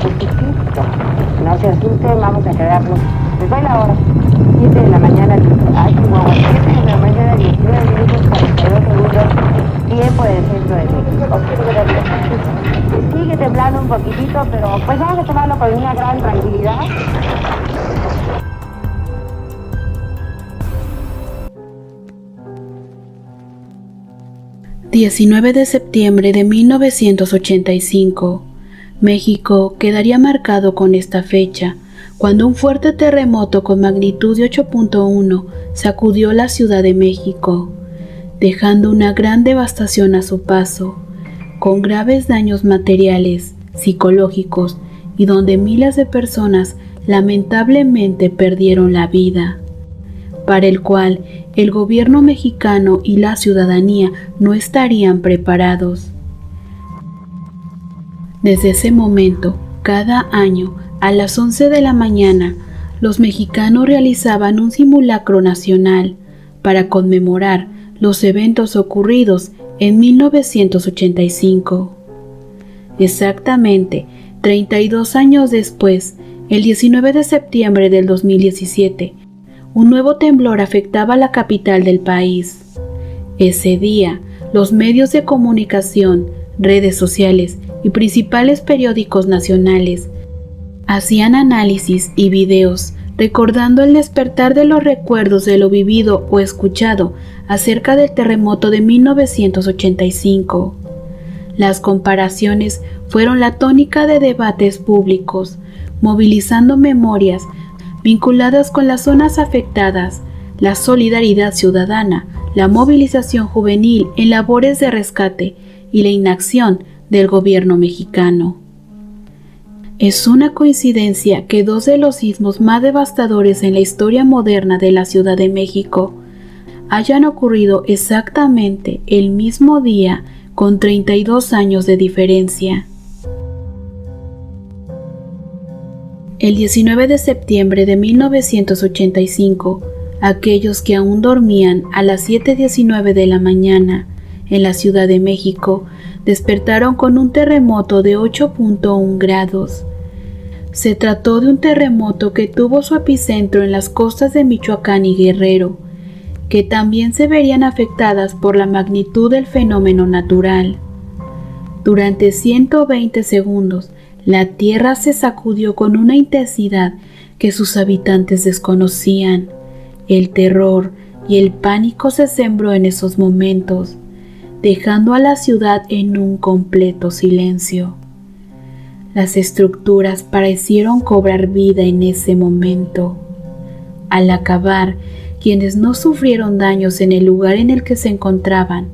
poquitito. No se asusten, vamos a quedarnos. Les doy la hora. 7 de la mañana, Chihuahua, 7 de la mañana, 19 minutos, 42 segundos, tiempo del centro de México. Sigue temblando un poquitito, pero pues vamos a tomarlo con una gran tranquilidad. ...19 de septiembre de 1985... México quedaría marcado con esta fecha, cuando un fuerte terremoto con magnitud de 8.1 sacudió la Ciudad de México, dejando una gran devastación a su paso, con graves daños materiales, psicológicos y donde miles de personas lamentablemente perdieron la vida, para el cual el gobierno mexicano y la ciudadanía no estarían preparados. Desde ese momento, cada año, a las 11 de la mañana, los mexicanos realizaban un simulacro nacional para conmemorar los eventos ocurridos en 1985. Exactamente 32 años después, el 19 de septiembre del 2017, un nuevo temblor afectaba la capital del país. Ese día, los medios de comunicación, redes sociales y principales periódicos nacionales hacían análisis y videos recordando el despertar de los recuerdos de lo vivido o escuchado acerca del terremoto de 1985. Las comparaciones fueron la tónica de debates públicos, movilizando memorias vinculadas con las zonas afectadas, la solidaridad ciudadana, la movilización juvenil en labores de rescate y la inacción del gobierno mexicano. Es una coincidencia que dos de los sismos más devastadores en la historia moderna de la Ciudad de México hayan ocurrido exactamente el mismo día con 32 años de diferencia. El 19 de septiembre de 1985, aquellos que aún dormían a las 7:19 de la mañana en la Ciudad de México despertaron con un terremoto de 8.1 grados. Se trató de un terremoto que tuvo su epicentro en las costas de Michoacán y Guerrero, que también se verían afectadas por la magnitud del fenómeno natural. Durante 120 segundos, la tierra se sacudió con una intensidad que sus habitantes desconocían. El terror y el pánico se sembró en esos momentos, dejando a la ciudad en un completo silencio. Las estructuras parecieron cobrar vida en ese momento. Al acabar, quienes no sufrieron daños en el lugar en el que se encontraban,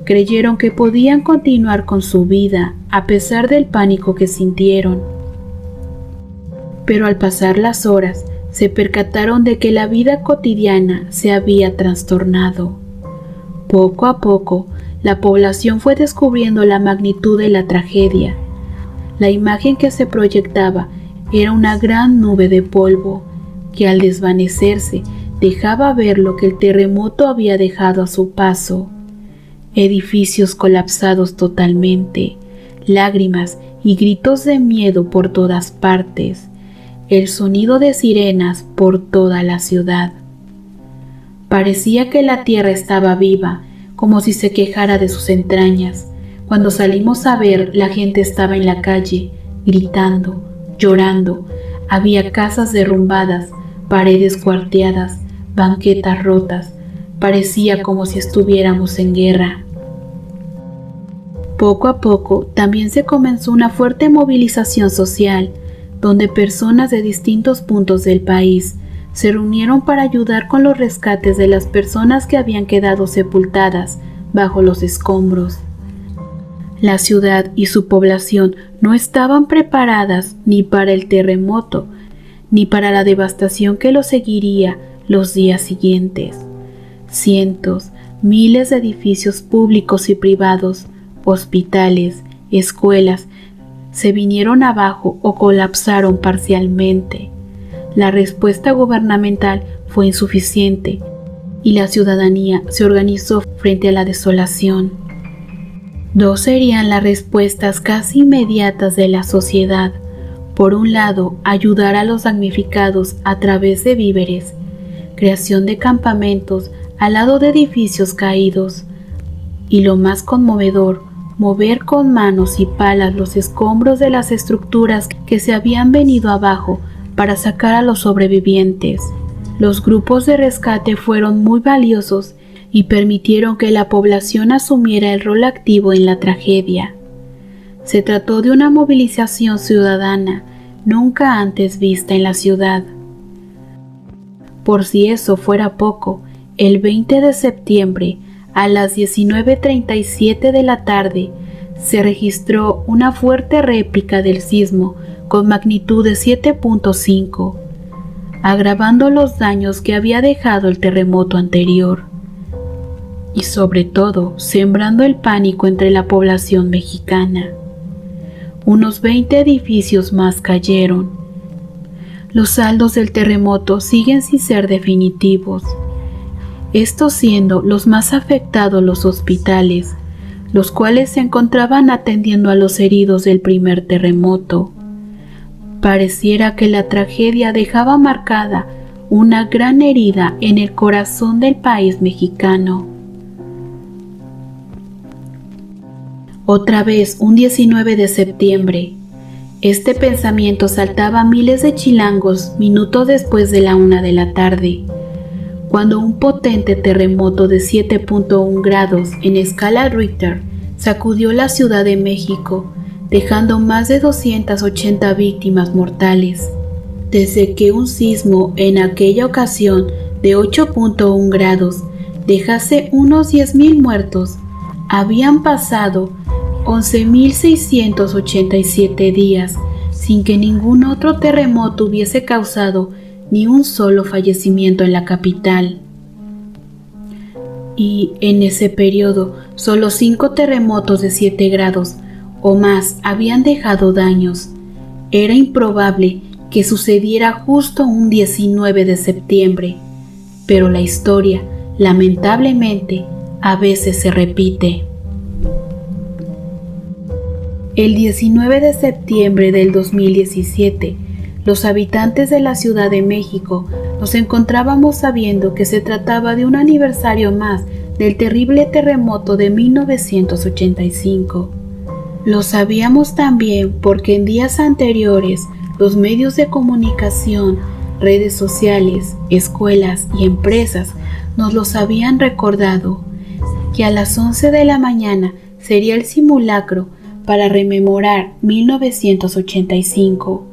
creyeron que podían continuar con su vida a pesar del pánico que sintieron. Pero al pasar las horas, se percataron de que la vida cotidiana se había trastornado. Poco a poco, la población fue descubriendo la magnitud de la tragedia. La imagen que se proyectaba era una gran nube de polvo, que al desvanecerse dejaba ver lo que el terremoto había dejado a su paso. Edificios colapsados totalmente, lágrimas y gritos de miedo por todas partes, el sonido de sirenas por toda la ciudad. Parecía que la tierra estaba viva, como si se quejara de sus entrañas. Cuando salimos a ver, la gente estaba en la calle, gritando, llorando. Había casas derrumbadas, paredes cuarteadas, banquetas rotas. Parecía como si estuviéramos en guerra. Poco a poco también se comenzó una fuerte movilización social, donde personas de distintos puntos del país se reunieron para ayudar con los rescates de las personas que habían quedado sepultadas bajo los escombros. La ciudad y su población no estaban preparadas ni para el terremoto, ni para la devastación que lo seguiría los días siguientes. Cientos, miles de edificios públicos y privados, hospitales, escuelas, se vinieron abajo o colapsaron parcialmente. La respuesta gubernamental fue insuficiente y la ciudadanía se organizó frente a la desolación. Dos serían las respuestas casi inmediatas de la sociedad: Por un lado, ayudar a los damnificados a través de víveres, creación de campamentos al lado de edificios caídos, y lo más conmovedor, mover con manos y palas los escombros de las estructuras que se habían venido abajo para sacar a los sobrevivientes. Los grupos de rescate fueron muy valiosos y permitieron que la población asumiera el rol activo en la tragedia. Se trató de una movilización ciudadana nunca antes vista en la ciudad. Por si eso fuera poco, el 20 de septiembre, a las 19:37 de la tarde, se registró una fuerte réplica del sismo con magnitud de 7.5, agravando los daños que había dejado el terremoto anterior, y sobre todo sembrando el pánico entre la población mexicana. Unos 20 edificios más cayeron. Los saldos del terremoto siguen sin ser definitivos, estos siendo los más afectados los hospitales, los cuales se encontraban atendiendo a los heridos del primer terremoto. Pareciera que la tragedia dejaba marcada una gran herida en el corazón del país mexicano. Otra vez un 19 de septiembre. Este pensamiento saltaba a miles de chilangos minutos después de la 1 de la tarde, cuando un potente terremoto de 7.1 grados en escala Richter sacudió la Ciudad de México, dejando más de 280 víctimas mortales. Desde que un sismo en aquella ocasión de 8.1 grados dejase unos 10,000 muertos, habían pasado 11.687 días sin que ningún otro terremoto hubiese causado ni un solo fallecimiento en la capital. Y en ese periodo, solo 5 terremotos de 7 grados o más habían dejado daños. Era improbable que sucediera justo un 19 de septiembre, pero la historia, lamentablemente, a veces se repite. El 19 de septiembre del 2017, los habitantes de la Ciudad de México nos encontrábamos sabiendo que se trataba de un aniversario más del terrible terremoto de 1985. Lo sabíamos también porque en días anteriores los medios de comunicación, redes sociales, escuelas y empresas nos los habían recordado, que a las 11 de la mañana sería el simulacro para rememorar 1985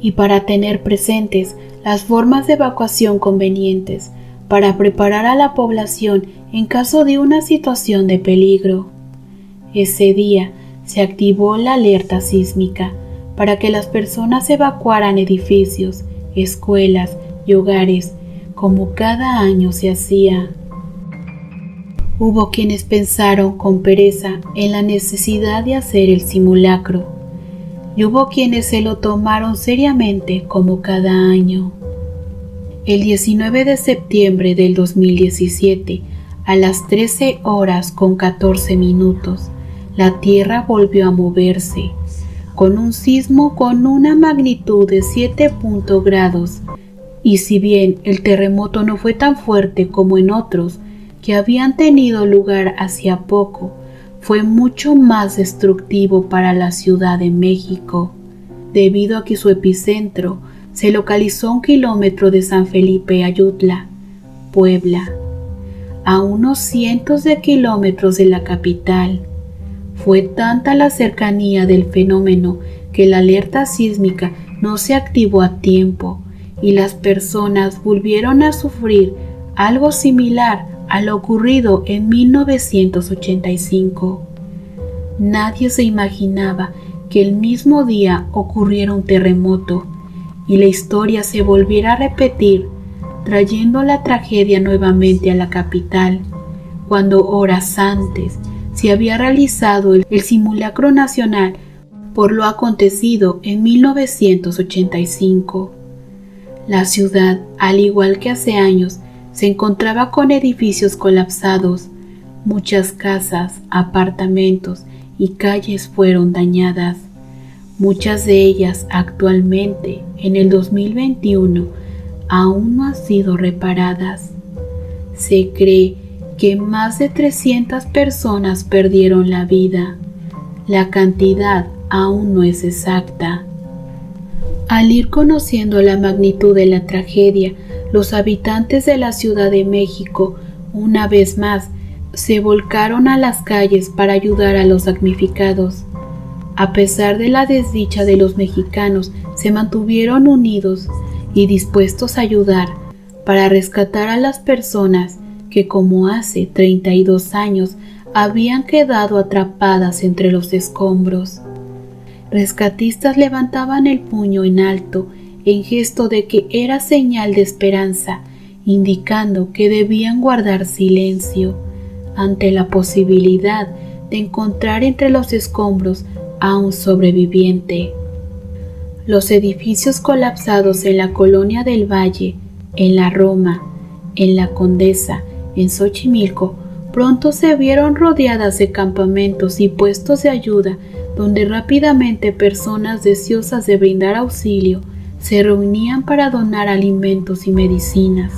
y para tener presentes las formas de evacuación convenientes para preparar a la población en caso de una situación de peligro. Ese día se activó la alerta sísmica para que las personas evacuaran edificios, escuelas y hogares como cada año se hacía. Hubo quienes pensaron con pereza en la necesidad de hacer el simulacro, y hubo quienes se lo tomaron seriamente como cada año. El 19 de septiembre del 2017, a las 13 horas con 14 minutos, la Tierra volvió a moverse, con un sismo con una magnitud de 7 grados, y si bien el terremoto no fue tan fuerte como en otros que habían tenido lugar hacía poco, fue mucho más destructivo para la Ciudad de México, debido a que su epicentro se localizó a 1 kilómetro de San Felipe Ayutla, Puebla, a unos cientos de kilómetros de la capital. Fue tanta la cercanía del fenómeno que la alerta sísmica no se activó a tiempo y las personas volvieron a sufrir algo similar a lo ocurrido en 1985. Nadie se imaginaba que el mismo día ocurriera un terremoto y la historia se volviera a repetir, trayendo la tragedia nuevamente a la capital, cuando horas antes se había realizado el simulacro nacional por lo acontecido en 1985. La ciudad, al igual que hace años, se encontraba con edificios colapsados, muchas casas, apartamentos y calles fueron dañadas. Muchas de ellas actualmente, en el 2021, aún no han sido reparadas. Se cree que más de 300 personas perdieron la vida. La cantidad aún no es exacta. Al ir conociendo la magnitud de la tragedia, los habitantes de la Ciudad de México, una vez más, se volcaron a las calles para ayudar a los damnificados. A pesar de la desdicha de los mexicanos, se mantuvieron unidos y dispuestos a ayudar para rescatar a las personas que, como hace 32 años, habían quedado atrapadas entre los escombros. Rescatistas levantaban el puño en alto en gesto de que era señal de esperanza, indicando que debían guardar silencio ante la posibilidad de encontrar entre los escombros a un sobreviviente. Los edificios colapsados en la Colonia del Valle, en la Roma, en la Condesa, en Xochimilco, pronto se vieron rodeadas de campamentos y puestos de ayuda donde rápidamente personas deseosas de brindar auxilio se reunían para donar alimentos y medicinas.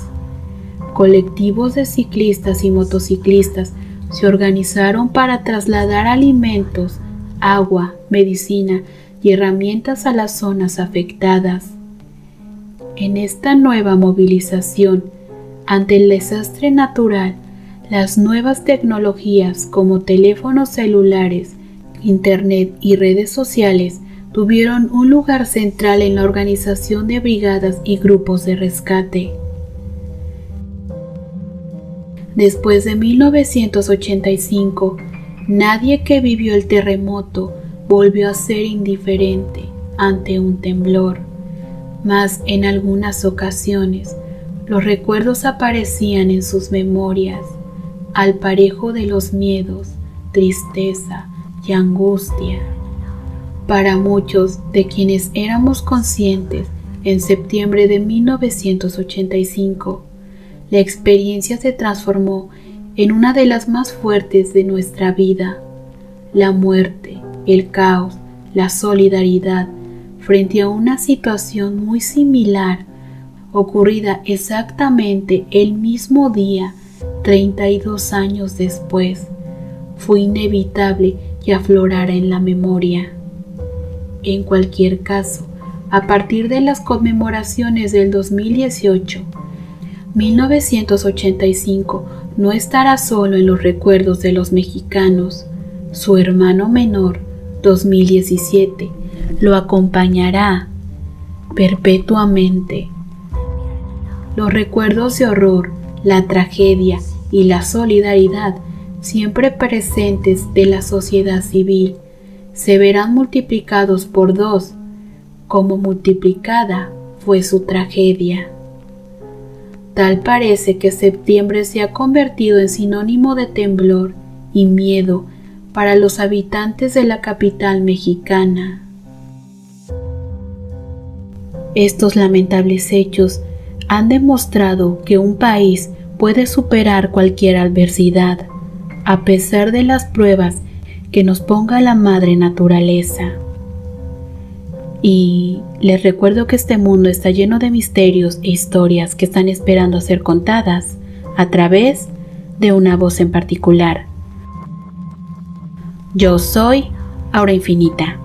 Colectivos de ciclistas y motociclistas se organizaron para trasladar alimentos, agua, medicina y herramientas a las zonas afectadas. En esta nueva movilización, ante el desastre natural, las nuevas tecnologías como teléfonos celulares, Internet y redes sociales tuvieron un lugar central en la organización de brigadas y grupos de rescate. Después de 1985, nadie que vivió el terremoto volvió a ser indiferente ante un temblor, mas en algunas ocasiones los recuerdos aparecían en sus memorias, al parejo de los miedos, tristeza y angustia. Para muchos de quienes éramos conscientes en septiembre de 1985, la experiencia se transformó en una de las más fuertes de nuestra vida. La muerte, el caos, la solidaridad frente a una situación muy similar, ocurrida exactamente el mismo día, 32 años después, fue inevitable que aflorara en la memoria. En cualquier caso, a partir de las conmemoraciones del 2018, 1985 no estará solo en los recuerdos de los mexicanos. Su hermano menor, 2017, lo acompañará perpetuamente. Los recuerdos de horror, la tragedia y la solidaridad siempre presentes de la sociedad civil se verán multiplicados por 2, como multiplicada fue su tragedia. Tal parece que septiembre se ha convertido en sinónimo de temblor y miedo para los habitantes de la capital mexicana. Estos lamentables hechos han demostrado que un país puede superar cualquier adversidad, a pesar de las pruebas que nos ponga la madre naturaleza. Y les recuerdo que este mundo está lleno de misterios e historias que están esperando a ser contadas a través de una voz en particular. Yo soy Aura Infinita.